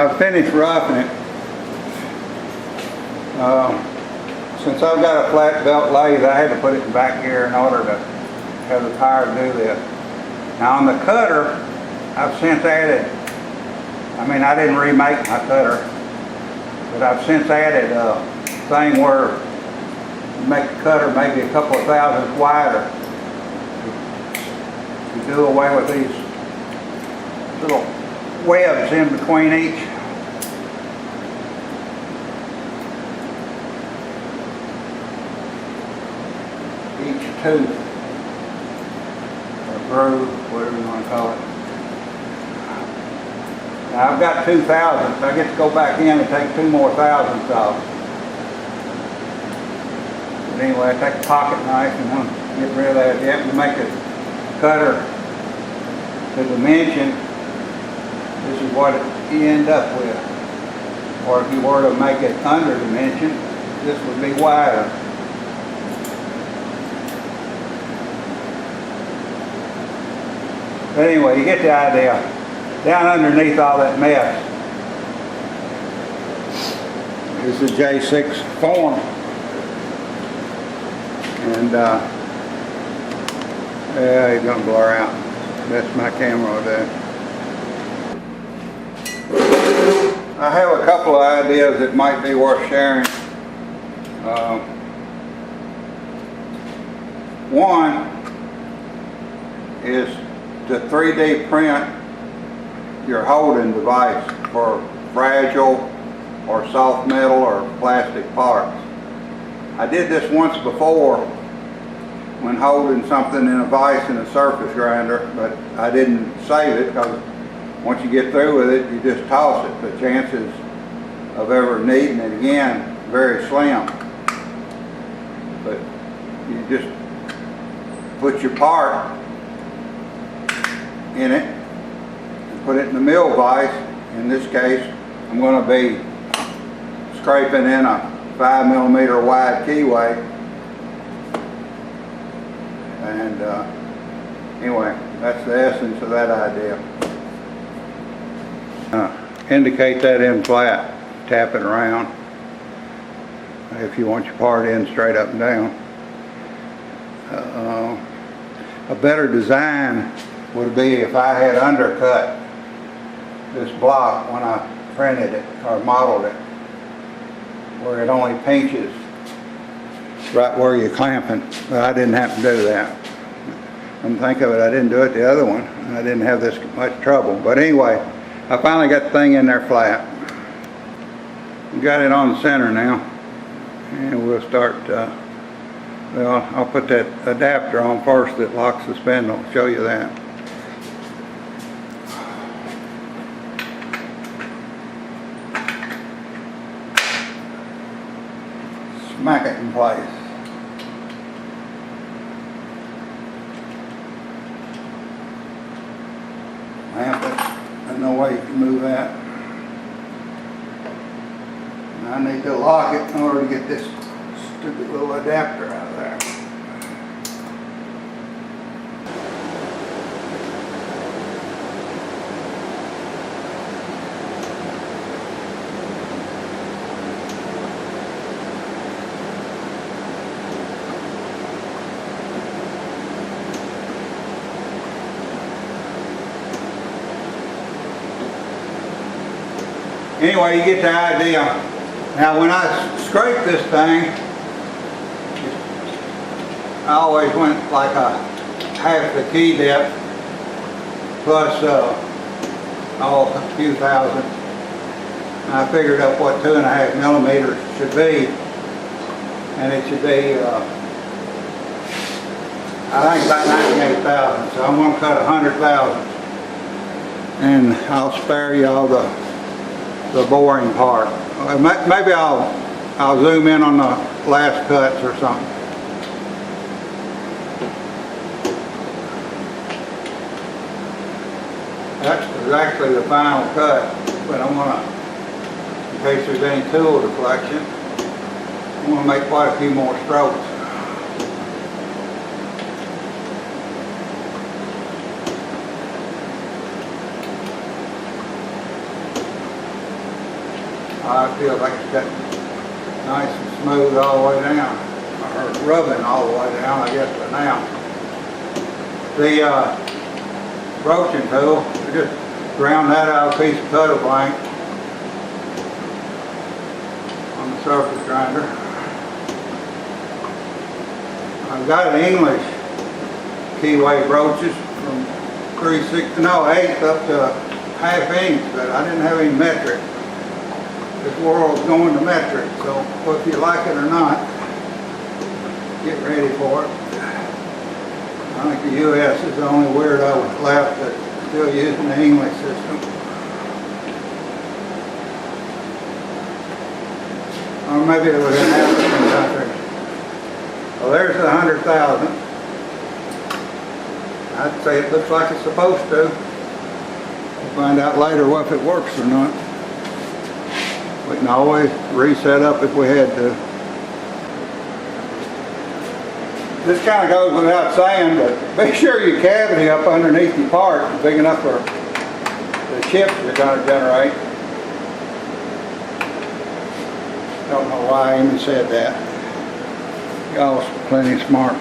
I've finished roughing it. Since I've got a flat belt lathe, I had to put it in back gear in order to have the power to do this. Now on the cutter, I've since added, I mean I didn't remake my cutter, but I've since added a thing where you make the cutter maybe a couple of thousandths wider. You do away with these little webs in between each. Tooth or groove, whatever you want to call it. Now I've got 2 thousandths. I get to go back in and take 2 more thousandths off. But anyway, I take a pocket knife and I'm get rid of that. If you happen to make a cutter to dimension, this is what you end up with. Or if you were to make it under dimension, this would be wider. But anyway, you get the idea. Down underneath all that mess is the J6 form. And yeah, he's gonna blur out. That's my camera there. I have a couple of ideas that might be worth sharing. One is to 3D print your holding device for fragile or soft metal or plastic parts. I did this once before when holding something in a vise in a surface grinder, but I didn't save it because once you get through with it, you just toss it. The chances of ever needing it again, very slim. But you just put your part in it and put it in the mill vise. In this case, I'm going to be scraping in a 5mm wide Keyway. And anyway, that's the essence of that idea. Indicate that in flat, tap it around if you want your part in straight up and down. A better design would be if I had undercut this block when I printed it or modeled it, where it only pinches right where you're clamping, but I didn't have to do that. Come think of it, I didn't do it the other one, and I didn't have this much trouble. But anyway, I finally got the thing in there flat. We got it on the center now, and we'll start, well, I'll put that adapter on first that locks the spindle. I'll show you that. Smack it in place. Lamp it. There's no way you can move that. And I need to lock it in order to get this stupid little adapter out of there. Anyway, you get the idea. Now when I scrape this thing, I always went like a half the key depth plus a few thousandths. And I figured up what 2.5mm should be, and it should be I think about 98 thousandths. So I'm going to cut 100 thousandths, and I'll spare you all the boring part. Maybe I'll zoom in on the last cuts or something. That's exactly the final cut, but I'm gonna, in case there's any tool deflection, I'm gonna make quite a few more strokes. I feel like it's got nice and smooth all the way down, or rubbing all the way down, I guess, but now. The broaching tool, we just ground that out of a piece of puddle blank on the surface grinder. I've got an English Keyway broaches from 1/8 up to 1/2 inch, but I didn't have any metric. This world's going to metric, so whether you like it or not, get ready for it. I think the US is the only weirdo left that's still using the English system. Or maybe it was an African country. Well, there's the 100,000. I'd say it looks like it's supposed to. We'll find out later if it works or not. We can always reset up if we had to. This kind of goes without saying, but make sure your cavity up underneath your part is big enough for the chips you're going to generate. Don't know why I even said that. Y'all's plenty smart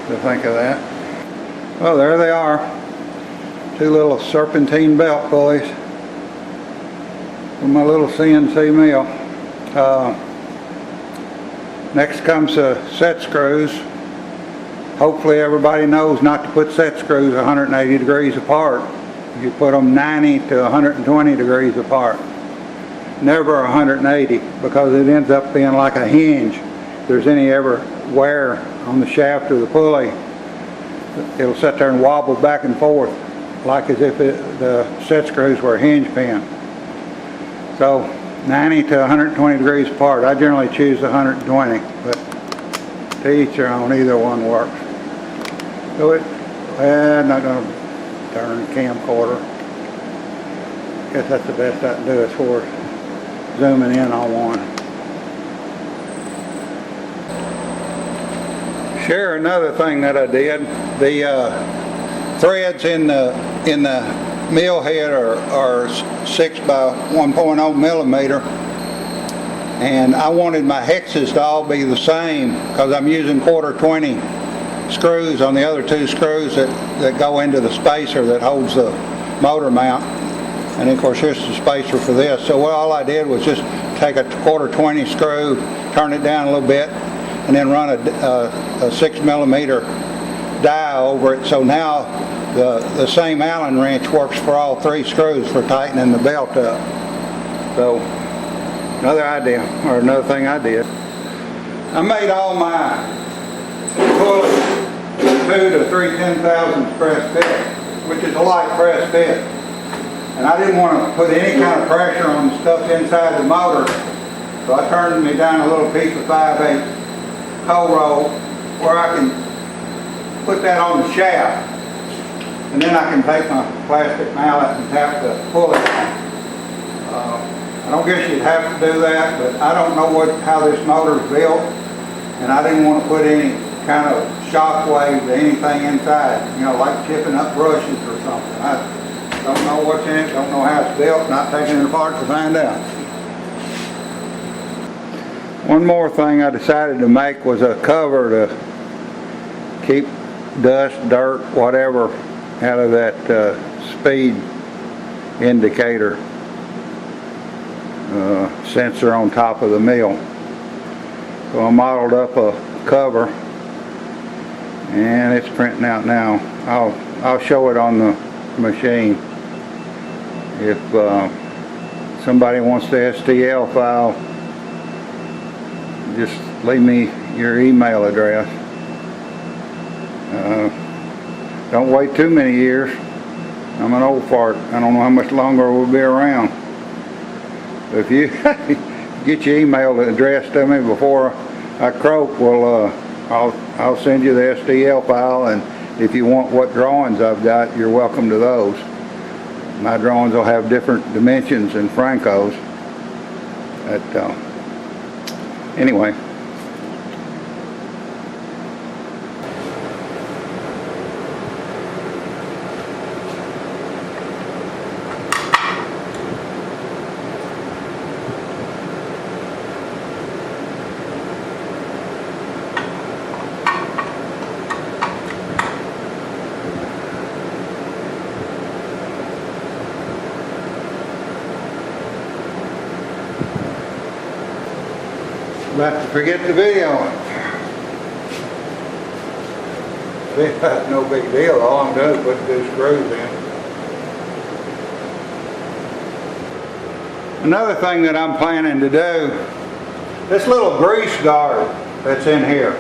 to think of that. Well, there they are. Two little serpentine belt pulleys from my little CNC mill. Next comes the set screws. Hopefully everybody knows not to put set screws 180 degrees apart. You put them 90 to 120 degrees apart. Never 180, because it ends up being like a hinge. If there's any ever wear on the shaft of the pulley, it'll sit there and wobble back and forth like as if the set screws were a hinge pin. So 90 to 120 degrees apart. I generally choose 120, but to each their own, either one works. Do it. I'm not going to turn the camcorder. Guess that's the best I can do as far as zooming in on one. Share another thing that I did. The threads in the mill head are 6 by 1.0 millimeter, and I wanted my hexes to all be the same because I'm using 1/4-20 screws on the other two screws that go into the spacer that holds the motor mount, and of course here's the spacer for this. So all I did was just take a 1/4-20 screw, turn it down a little bit, and then run a 6 millimeter die over it. So now the same Allen wrench works for all three screws for tightening the belt up. So another idea, or another thing I did. I made all my pulleys 2 to 3/10,000 press fit, which is a light press fit. And I didn't want to put any kind of pressure on the stuff inside the motor, so I turned me down a little piece of 5/8 cold roll where I can put that on the shaft. And then I can take my plastic mallet and tap the pulley. I don't guess you'd have to do that, but I don't know how this motor is built, and I didn't want to put any kind of shock wave to anything inside, you know, like chipping up brushes or something. I don't know what's in it, don't know how it's built, not taking it apart to find out. One more thing I decided to make was a cover to keep dust, dirt, whatever out of that speed indicator sensor on top of the mill. So I modeled up a cover, and it's printing out now. I'll show it on the machine. If somebody wants the STL file, just leave me your email address. Don't wait too many years. I'm an old fart. I don't know how much longer we'll be around. But if you get your email address to me before I croak, well, I'll send you the STL file, and if you want what drawings I've got, you're welcome to those. My drawings will have different dimensions than Franco's. Anyway. About to forget the video. No big deal. All I'm doing is put two screws in. Another thing that I'm planning to do, this little grease guard that's in here.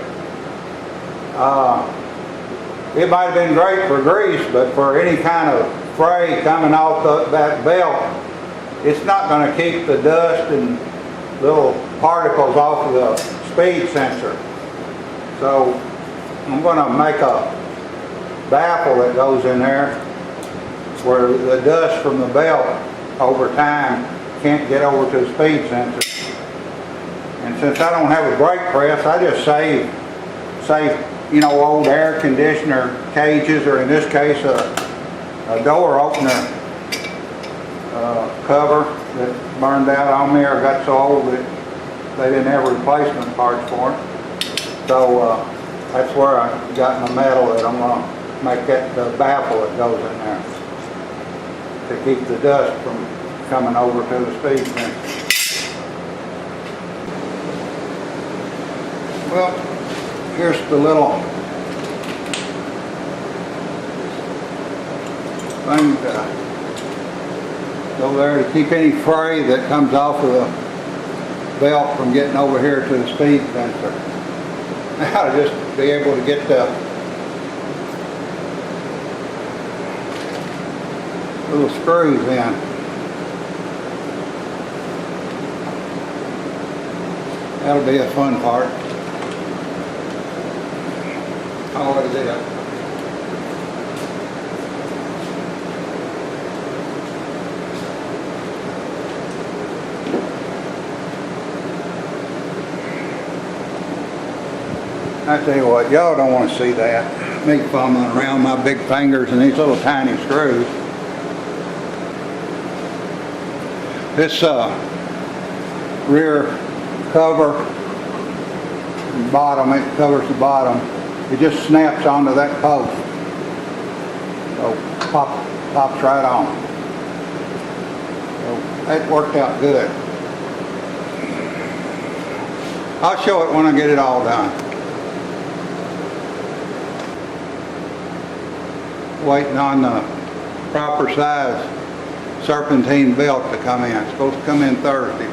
It might have been great for grease, but for any kind of fray coming off that belt, it's not going to keep the dust and little particles off of the speed sensor. So I'm going to make a baffle that goes in there where the dust from the belt over time can't get over to the speed sensor. And since I don't have a brake press, I just save you know, old air conditioner cages, or in this case a door opener cover that burned out on me or got so old that they didn't have replacement parts for it. So that's where I got my metal that I'm going to make that the baffle that goes in there to keep the dust from coming over to the speed sensor. Well, here's the little thing to go there to keep any fray that comes off of the belt from getting over here to the speed sensor. Now to just be able to get the little screws in. That'll be a fun part. Always is. I tell you what, y'all don't want to see that. Me fumbling around my big fingers and these little tiny screws. This rear cover, bottom, it covers the bottom. It just snaps onto that post. So pops right on. So that worked out good. I'll show it when I get it all done. Waiting on the proper size serpentine belt to come in. It's supposed to come in Thursday.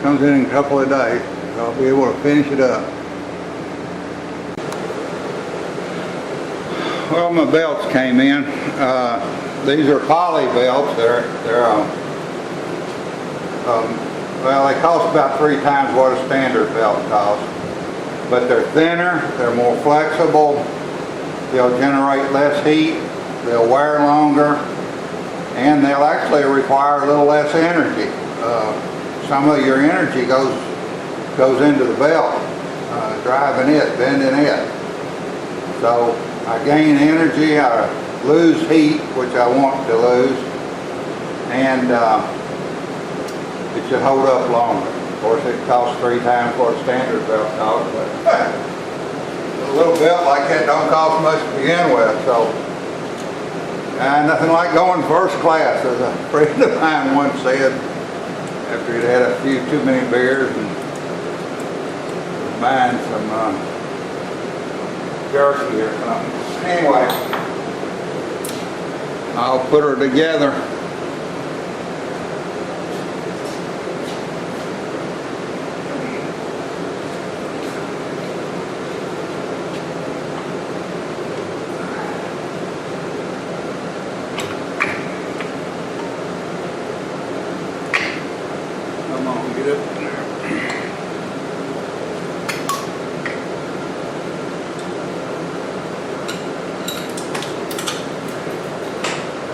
Comes in a couple of days. So I'll be able to finish it up. Well, my belts came in. These are poly belts. Well, they cost about 3 times what a standard belt costs. But they're thinner, they're more flexible, they'll generate less heat, they'll wear longer, and they'll actually require a little less energy. Some of your energy goes into the belt, driving it, bending it. So I gain energy, I lose heat, which I want to lose, and it should hold up longer. Of course, it costs 3 times what a standard belt costs, but a little belt like that don't cost much to begin with. So nothing like going first class, as a friend of mine once said, after he'd had a few too many beers and buying some jerky or something. Anyway, I'll put her together. Come on, get up in there.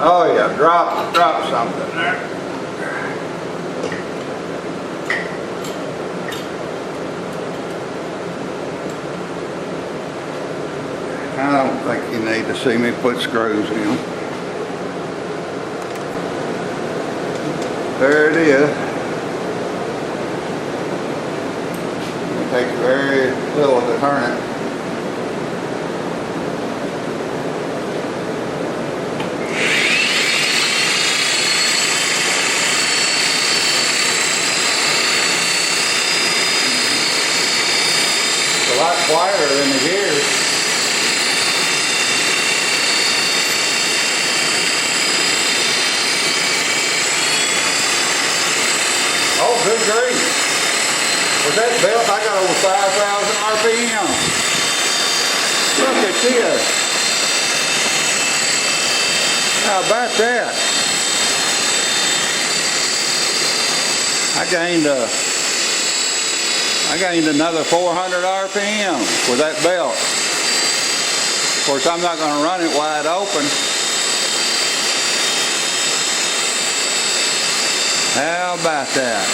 Oh yeah, drop something there. I don't think you need to see me put screws in. There it is. It takes very little to turn it. quieter than the gears. Oh, good grief. With that belt, I got over 5,000 RPM. Look at this. How about that? I gained another 400 RPM with that belt. Of course, I'm not going to run it wide open. How about that?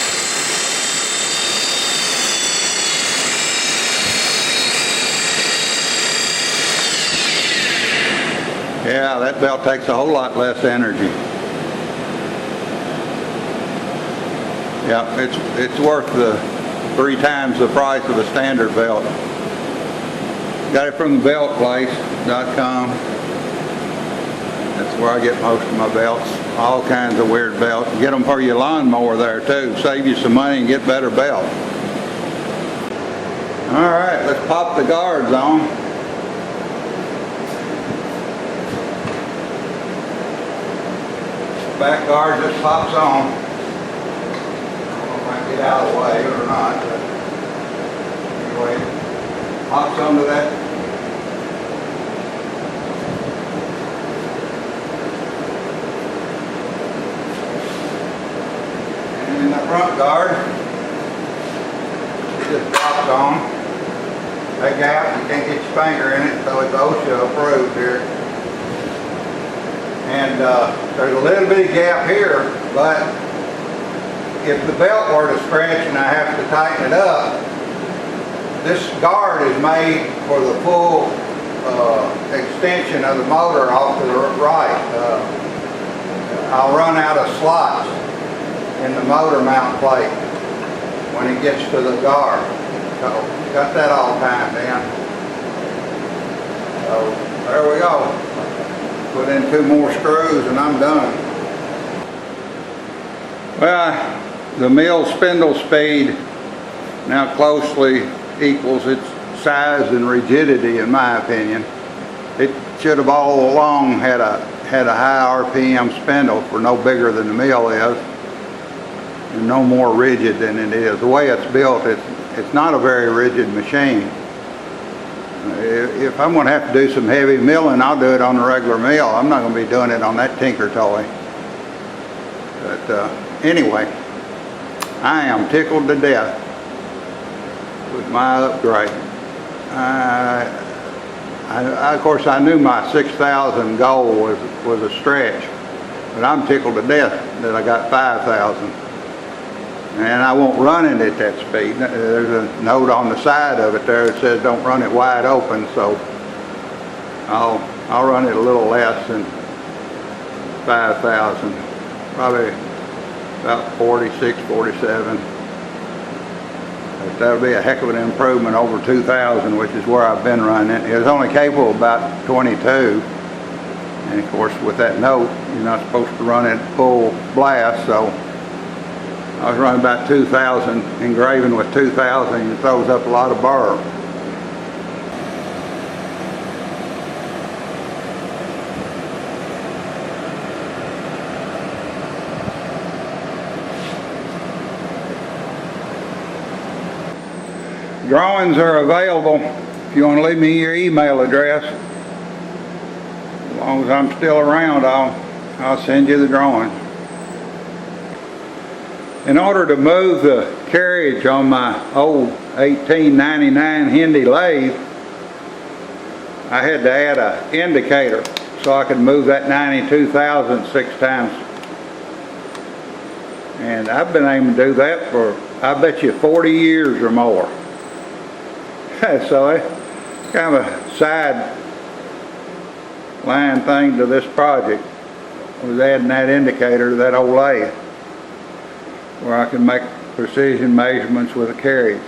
Yeah, that belt takes a whole lot less energy. Yeah, it's worth the 3 times the price of a standard belt. Got it from thebeltplace.com. That's where I get most of my belts. All kinds of weird belts. Get them for your lawnmower there too. Save you some money and get better belts. All right, let's pop the guards on. Back guard just pops on. Get out of the way or not, but anyway, pops onto that. And then the front guard, it just drops on. That gap, you can't get your finger in it, so it's OSHA approved here. And there's a little bitty gap here, but if the belt were to stretch and I have to tighten it up, this guard is made for the full extension of the motor off to the right. I'll run out of slots in the motor mount plate when it gets to the guard. So got that all timed in. So there we go. Put in 2 more screws and I'm done. Well, the mill spindle speed now closely equals its size and rigidity, in my opinion. It should have all along had a high RPM spindle, for no bigger than the mill is, and no more rigid than it is. The way it's built, it's not a very rigid machine. If I'm going to have to do some heavy milling, I'll do it on the regular mill. I'm not going to be doing it on that tinker toy. But anyway, I am tickled to death with my upgrade. Of course, I knew my 6,000 goal was a stretch, but I'm tickled to death that I got 5,000. And I won't run it at that speed. There's a note on the side of it there that says don't run it wide open, so I'll run it a little less than 5,000, probably about 46, 47. But that'll be a heck of an improvement over 2,000, which is where I've been running. It was only capable of about 22. And of course, with that note, you're not supposed to run it full blast, so I was running about 2,000. Engraving with 2,000, it throws up a lot of burr. Drawings are available if you want to leave me your email address. As long as I'm still around, I'll send you the drawing. In order to move the carriage on my old 1899 Hendy lathe, I had to add an indicator so I could move that 92,000 6 times. And I've been able to do that for, I bet you, 40 years or more. So it's kind of a side line thing to this project, was adding that indicator to that old lathe, where I can make precision measurements with a carriage.